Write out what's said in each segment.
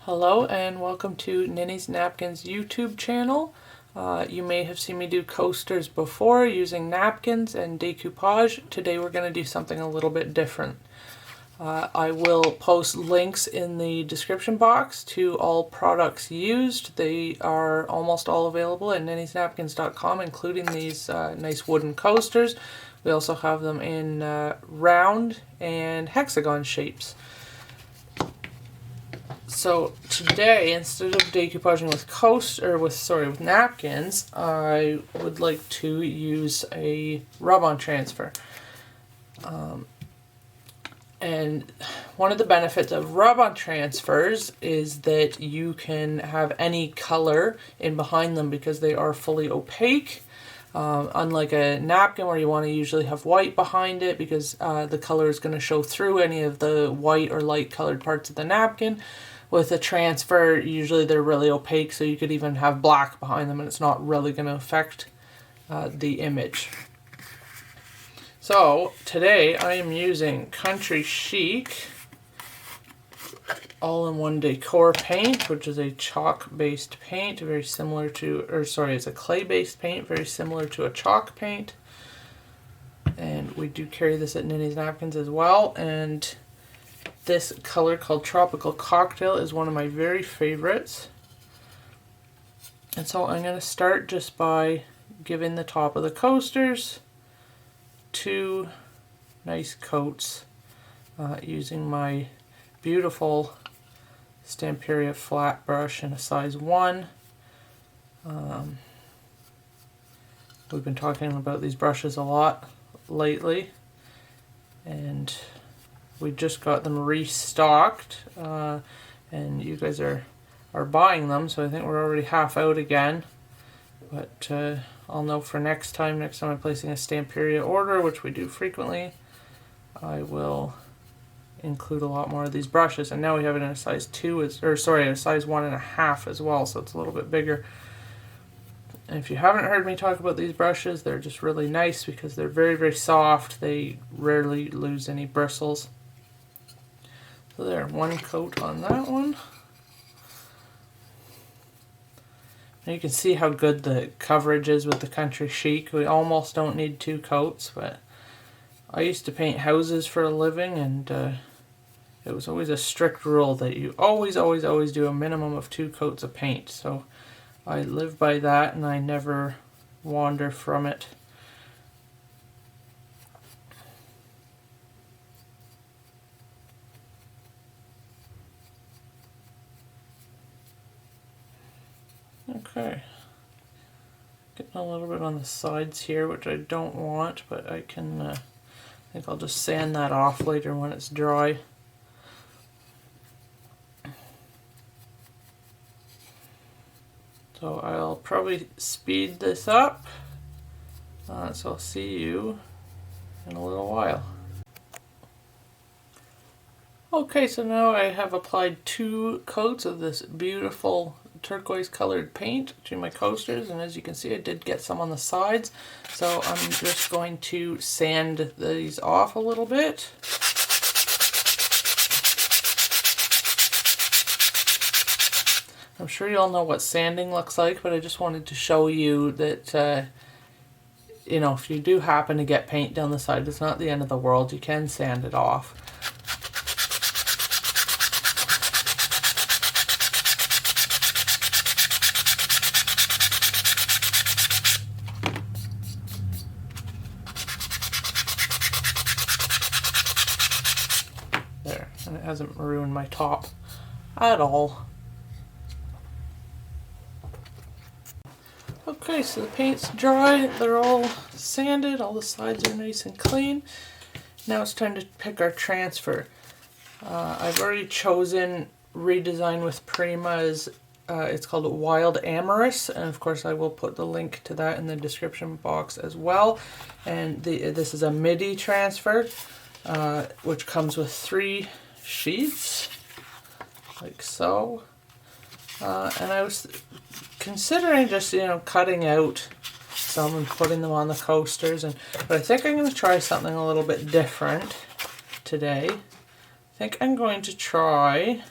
Hello and welcome to Ninnys Napkins YouTube channel. You may have seen me do coasters before using napkins and decoupage. Today we're going to do something a little bit different. I will post links in the description box to all products used. They are almost all available at ninnysnapkins.com, including these nice wooden coasters. We also have them in round and hexagon shapes. So today, instead of decoupaging with napkins, I would like to use a rub-on transfer. And one of the benefits of rub-on transfers is that you can have any color in behind them because they are fully opaque. Unlike a napkin where you want to usually have white behind it because the color is going to show through any of the white or light colored parts of the napkin. With a transfer, usually they're really opaque, so you could even have black behind them and it's not really going to affect the image. So today I am using Country Chic all-in-one decor paint, which is a chalk-based paint, very similar to, it's a clay-based paint, very similar to a chalk paint. And we do carry this at Ninnys Napkins as well. And this color called Tropical Cocktail is one of my very favorites. And so I'm going to start just by giving the top of the coasters two nice coats using my beautiful Stamperia flat brush in a size 1. We've been talking about these brushes a lot lately, and we just got them restocked, and you guys are buying them, so I think we're already half out again. But I'll know for next time I'm placing a Stamperia order, which we do frequently, I will include a lot more of these brushes. And now we have it in a size 2, a size 1.5 as well, so it's a little bit bigger. And if you haven't heard me talk about these brushes, they're just really nice because they're very, very soft. They rarely lose any bristles. So there, one coat on that one. And you can see how good the coverage is with the Country Chic. We almost don't need 2 coats, but I used to paint houses for a living, and it was always a strict rule that you always do a minimum of 2 coats of paint. So I live by that and I never wander from it. Okay, getting a little bit on the sides here, which I don't want, but I can, I think I'll just sand that off later when it's dry. So I'll probably speed this up, so I'll see you in a little while. Okay, so now I have applied 2 coats of this beautiful turquoise colored paint to my coasters, and as you can see I did get some on the sides, so I'm just going to sand these off a little bit. I'm sure you all know what sanding looks like, but I just wanted to show you that you know, if you do happen to get paint down the side, it's not the end of the world. You can sand it off. There, and it hasn't ruined my top at all. Okay, so the paint's dry, they're all sanded, all the sides are nice and clean. Now it's time to pick our transfer. I've already chosen ReDesign with Prima. It's called Wild Amorous, and of course I will put the link to that in the description box as well. And this is a MIDI transfer, which comes with 3 sheets, like so. And I was considering just, you know, cutting out some and putting them on the coasters, but I think I'm going to try something a little bit different today. I think I'm going to try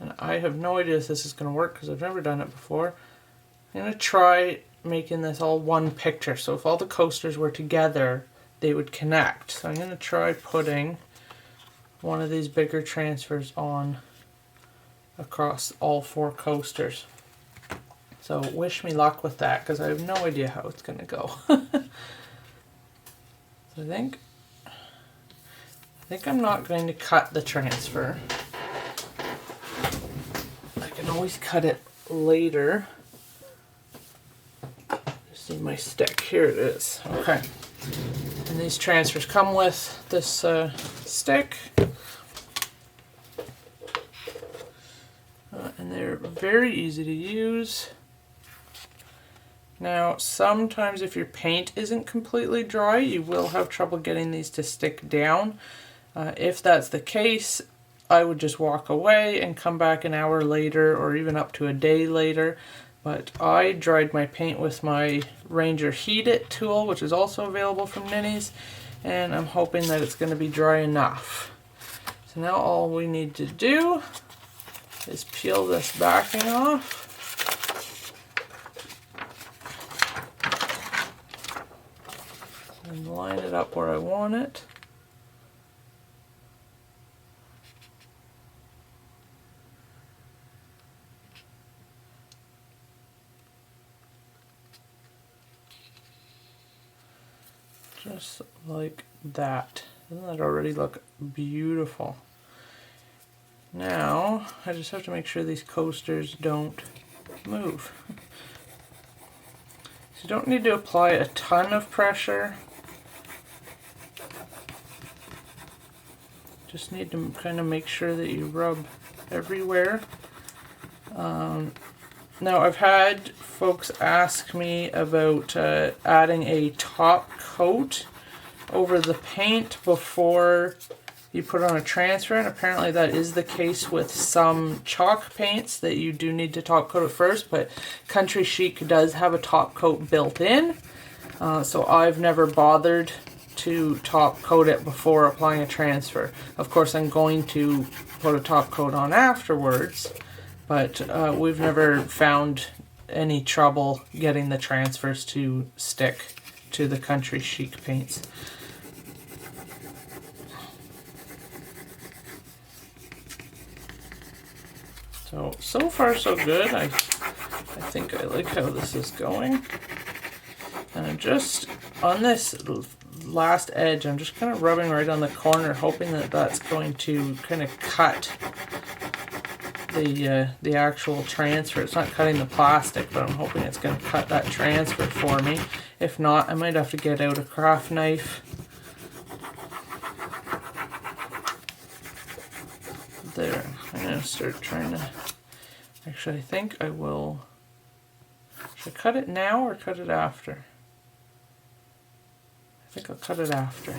and I have no idea if this is going to work because I've never done it before. I'm going to try making this all one picture, so if all the coasters were together they would connect. So I'm going to try putting one of these bigger transfers on across all 4 coasters. So wish me luck with that because I have no idea how it's going to go. So I think I'm not going to cut the transfer. I can always cut it later. Just need my stick. Here it is. Okay. And these transfers come with this stick. And they're very easy to use. Now, sometimes if your paint isn't completely dry, you will have trouble getting these to stick down. If that's the case, I would just walk away and come back an hour later or even up to a day later. But I dried my paint with my Ranger Heat It tool, which is also available from Ninnys, and I'm hoping that it's going to be dry enough. So now all we need to do is peel this backing off. And line it up where I want it. Just like that. Doesn't that already look beautiful? Now, I just have to make sure these coasters don't move. So you don't need to apply a ton of pressure. Just need to kind of make sure that you rub everywhere. Now I've had folks ask me about adding a top coat over the paint before you put on a transfer, and apparently that is the case with some chalk paints, that you do need to top coat it first, but Country Chic does have a top coat built in, so I've never bothered to top coat it before applying a transfer. Of course I'm going to put a top coat on afterwards, but we've never found any trouble getting the transfers to stick to the Country Chic paints. So far so good. I think I like how this is going. And I'm just on this last edge, I'm just kind of rubbing right on the corner, hoping that that's going to kind of cut the actual transfer. It's not cutting the plastic, but I'm hoping it's going to cut that transfer for me. If not, I might have to get out a craft knife. There, I'm going to start trying to, actually I think I will, should I cut it now or cut it after? I think I'll cut it after.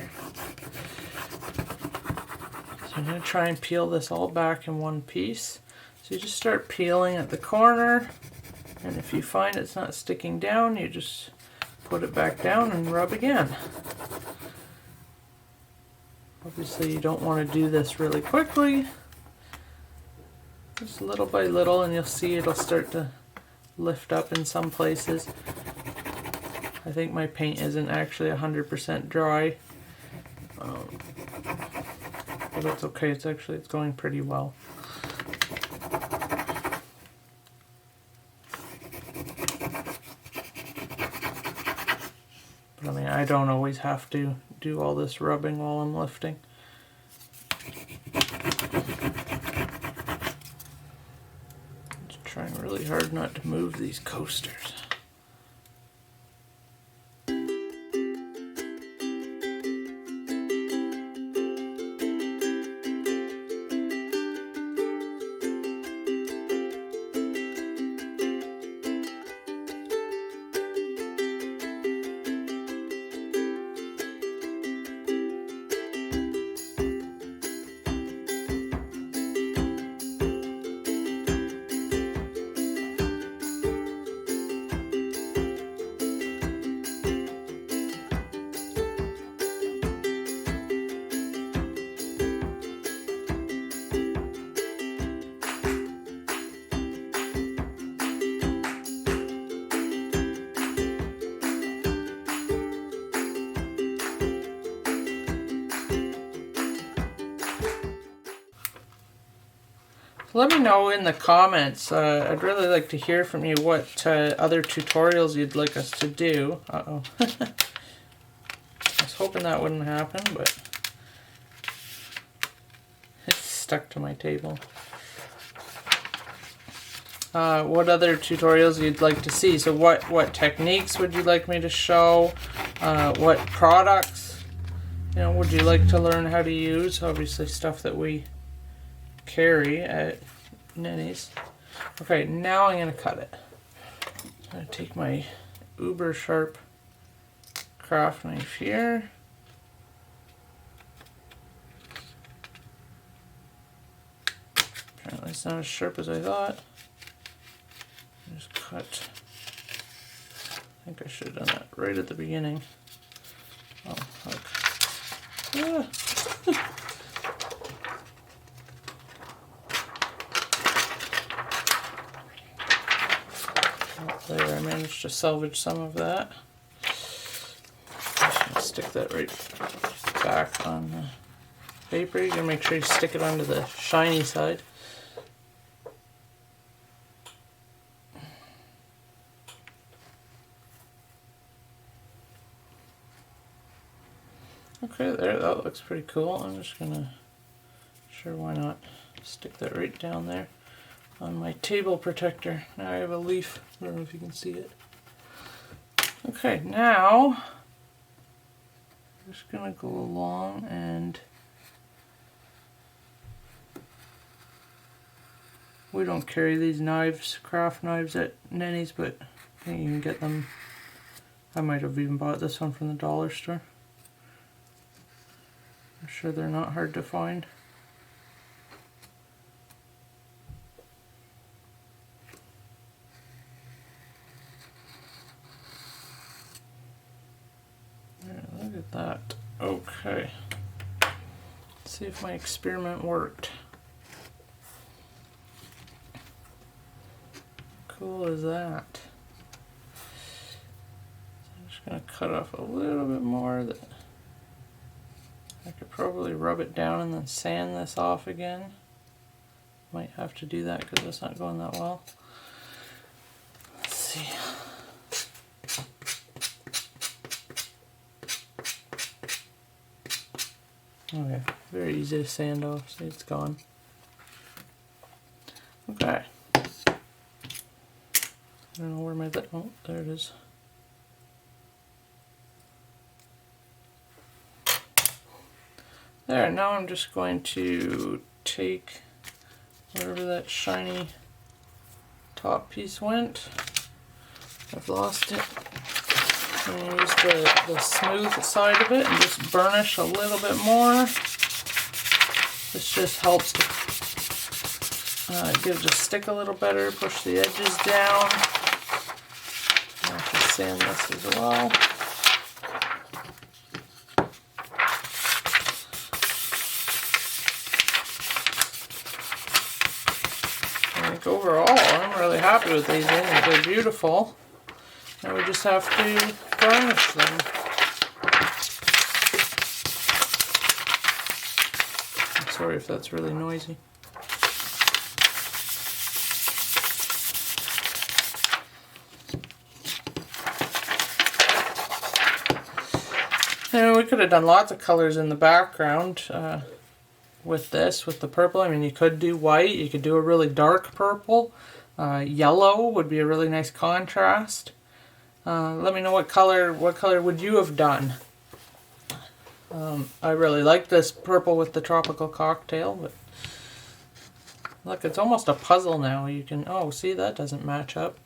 So I'm going to try and peel this all back in one piece. So you just start peeling at the corner, and if you find it's not sticking down, you just put it back down and rub again. Obviously you don't want to do this really quickly, just little by little, and you'll see it'll start to lift up in some places. I think my paint isn't actually 100% dry, but that's okay, it's going pretty well. But I mean, I don't always have to do all this rubbing while I'm lifting. Just trying really hard not to move these coasters. let me know in the comments. I'd really like to hear from you what other tutorials you'd like us to do. Uh-oh. I was hoping that wouldn't happen, but it's stuck to my table. What other tutorials you'd like to see. So what techniques would you like me to show? What products, you know, would you like to learn how to use? Obviously stuff that we carry at Ninnys. Okay, now I'm going to cut it. I'm going to take my uber sharp craft knife here. Apparently it's not as sharp as I thought. Just cut. I think I should have done that right at the beginning. Oh, fuck. Ah. Oh, there, I managed to salvage some of that. Just gonna stick that right back on the paper. You're gonna make sure you stick it onto the shiny side. Okay, there, that looks pretty cool. I'm just gonna, sure, why not, stick that right down there on my table protector. Now I have a leaf, I don't know if you can see it. Okay, now, I'm just gonna go along and, we don't carry these knives, craft knives at Ninnys, but I think you can get them. I might have even bought this one from the dollar store. I'm sure they're not hard to find. There, look at that. Okay. Let's see if my experiment worked. Cool is that? So I'm just going to cut off a little bit more that I could probably rub it down and then sand this off again. Might have to do that because it's not going that well. Let's see. Okay, very easy to sand off. See, it's gone. Okay. I don't know where my, oh, there it is. There, now I'm just going to take wherever that shiny top piece went. I've lost it. And use the smooth side of it and just burnish a little bit more. This just helps to give the stick a little better, push the edges down. I have to sand this as well. Overall, I'm really happy with these. I think they're beautiful. Now we just have to varnish them. I'm sorry if that's really noisy. Now we could have done lots of colors in the background. With this, with the purple. I mean, you could do white, you could do a really dark purple. Yellow would be a really nice contrast. Let me know what color would you have done. I really like this purple with the tropical cocktail, but look, it's almost a puzzle now. You can, oh, see, that doesn't match up.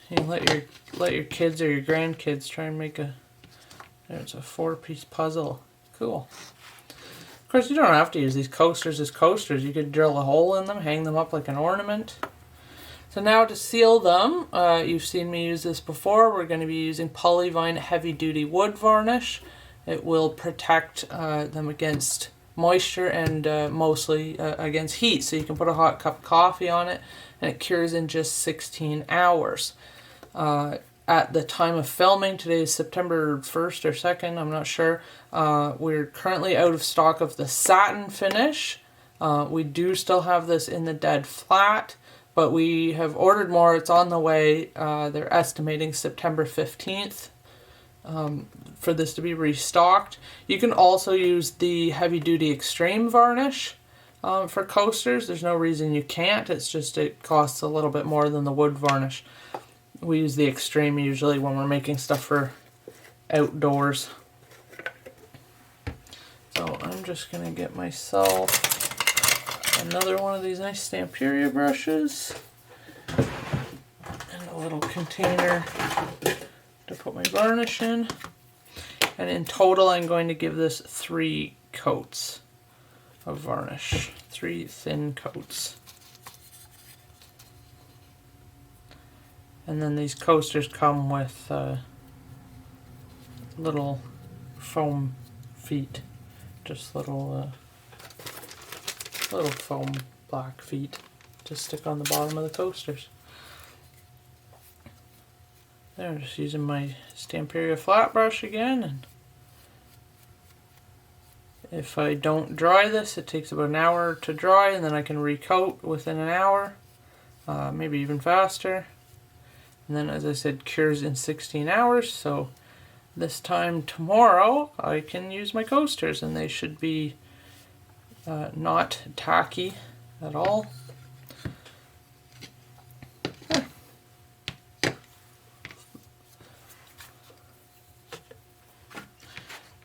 You can let your kids or your grandkids try and make a, there's a 4-piece puzzle. Cool. Of course, you don't have to use these coasters as coasters. You could drill a hole in them, hang them up like an ornament. So now to seal them, you've seen me use this before. We're going to be using Polyvine heavy duty wood varnish. It will protect them against moisture and mostly against heat. So you can put a hot cup of coffee on it and it cures in just 16 hours. At the time of filming, today is September 1st or 2nd, I'm not sure. We're currently out of stock of the satin finish. We do still have this in the dead flat, but we have ordered more. It's on the way. They're estimating September 15th for this to be restocked. You can also use the heavy duty extreme varnish for coasters. There's no reason you can't. It's just it costs a little bit more than the wood varnish. We use the extreme usually when we're making stuff for outdoors. So I'm just going to get myself another one of these nice Stamperia brushes and a little container to put my varnish in. And in total I'm going to give this 3 coats of varnish, 3 thin coats. And then these coasters come with little foam feet, just little foam black feet to stick on the bottom of the coasters. There, I'm just using my Stamperia flat brush again, and if I don't dry this, it takes about an hour to dry, and then I can recoat within an hour, maybe even faster. And then, as I said, cures in 16 hours, so this time tomorrow I can use my coasters, and they should be not tacky at all.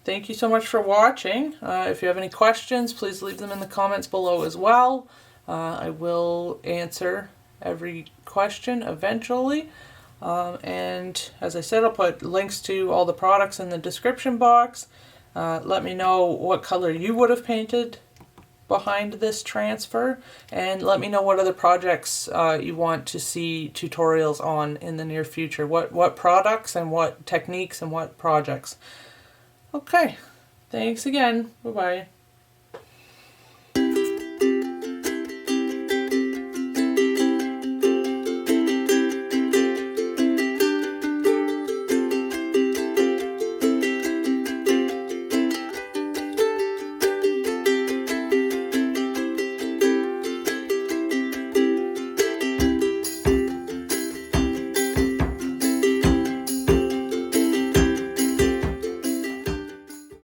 Thank you so much for watching. If you have any questions, please leave them in the comments below as well. I will answer every question eventually. And as I said, I'll put links to all the products in the description box. Let me know what color you would have painted behind this transfer, and let me know what other projects you want to see tutorials on in the near future. What products and what techniques and what projects. Okay, thanks again. Bye-bye.